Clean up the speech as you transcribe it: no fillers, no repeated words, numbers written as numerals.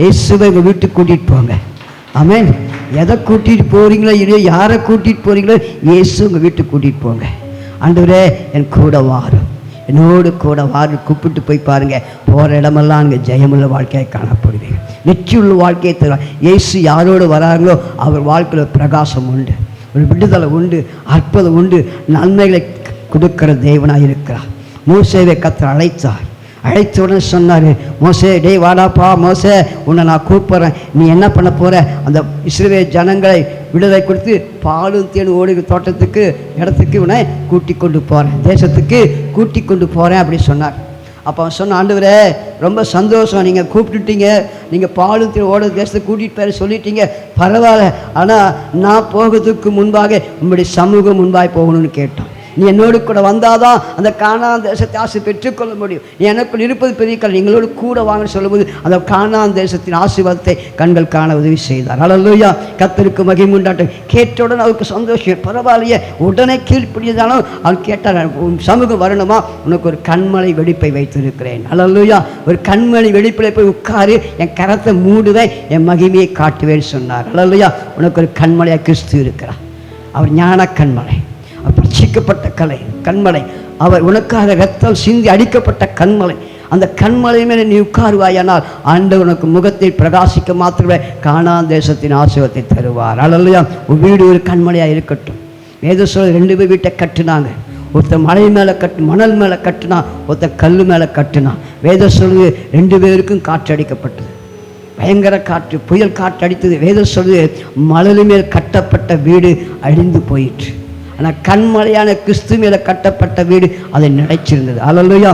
இயேசுவை உங்கள் வீட்டுக்கு கூட்டிகிட்டு போங்க. ஆமென். எதை கூட்டிகிட்டு போகிறீங்களோ இல்லையோ, யாரை கூட்டிகிட்டு போகிறீங்களோ, இயேசு உங்கள் வீட்டுக்கு கூட்டிகிட்டு போங்க. ஆண்டவரே என் கூட வாரும், என்னோடு கூட வாரு கூப்பிட்டு போய் பாருங்கள். போகிற இடமெல்லாம் அங்கே ஜெயமுள்ள வாழ்க்கையை காணப்படுவீங்க. நிச்சயமுள்ள வாழ்க்கையை தருவார். இயேசு யாரோடு வராங்களோ அவர் வாழ்க்கையில் பிரகாசம் உண்டு, ஒரு விடுதலை உண்டு, அற்புதம் உண்டு, நன்மைகளை கொடுக்கிற தேவனாக இருக்கிறார். மோசேவை கர்த்தர் அழைத்தார். அழைத்த உடனே சொன்னார், மோசே டேய் வாடாப்பா, மோசே உன்னை நான் கூப்பிட்றேன், நீ என்ன பண்ண போகிற? அந்த இஸ்ரவேல் ஜனங்களை விடுதலை கொடுத்து பாலும் தேனும் ஓடுகிற தோட்டத்துக்கு இடத்துக்கு உன்னை கூட்டி கொண்டு போகிறேன், தேசத்துக்கு கூட்டி கொண்டு போகிறேன் அப்படி சொன்னார். அப்போ அவன் சொன்ன, ஆண்டவரே ரொம்ப சந்தோஷம், நீங்கள் கூப்பிட்டுட்டீங்க, நீங்கள் பாலும் தேனும் ஓடுற தேசத்தை கூட்டிகிட்டு போய் சொல்லிட்டீங்க, பரவாயில்ல. ஆனால் நான் போகிறதுக்கு முன்பாக உங்களுடைய சமூகம் முன்பாக போகணும்னு கேட்டான். நீ என்னோடு கூட வந்தாதான் அந்த கானான் தேசத்தை ஆசை பெற்றுக்கொள்ள முடியும். நீ எனக்குள் இருப்பது பெரிய கல், எங்களோடு கூட வாங்கன்னு சொல்லும்போது அந்த கானான் தேசத்தின் ஆசீர்வாதத்தை கண்கள் காண உதவி செய்தார். அல்லேலூயா. கர்த்தருக்கு மகிமை உண்டாட்டும். கேட்டவுடன் அவருக்கு சந்தோஷம். பரவாயில்லையே, உடனே கீழ்ப்படியதாலும் அவன் கேட்டார், உன் சமூகம் வரணுமா, உனக்கு ஒரு கண்மலை வெடிப்பை வைத்திருக்கிறேன். அல்லேலூயா. ஒரு கண்மலை வெடிப்பில் போய் உட்காரு, என் கரத்தை மூடுவேன், என் மகிமையை காட்டுவேன்னு சொன்னார். அல்லேலூயா. உனக்கு ஒரு கண்மலையாக கிறிஸ்து இருக்கிறார். அவர் ஞான கண்மலை, பட்சிக்கப்பட்ட கண்மலை, அவர் உனக்காக இரத்தம் சிந்தி அடிக்கப்பட்ட கண்மலை. அந்த கண்மலை மேலே நீ உட்காருவாயானால் ஆண்டவர் உனக்கு முகத்தை பிரகாசிக்க மாத்திரமே கானான் தேசத்தின் ஆசீர்வாதத்தை தருவார். அல்லேலூயா. உன் வீடு ஒரு கண்மலையாக இருக்கட்டும். வேதம் சொல்ல 2 பேர் வீட்டை கட்டுனாங்க. ஒருத்தர் மலை மேலே மணல் மேலே கட்டுனா, ஒருத்தர் கல் மேலே கட்டுனா. வேதம் சொல்லுது 2 பேருக்கும் காற்று அடிக்கப்பட்டது. பயங்கர காற்று, புயல் காற்று அடித்தது. வேதம் சொல்லுது மணல் மேல் கட்டப்பட்ட வீடு அழிந்து போயிற்று. ஆனால் கண்மலையான கிறிஸ்து மேலே கட்டப்பட்ட வீடு அதை நிலைச்சிருந்தது. அல்லேலூயா.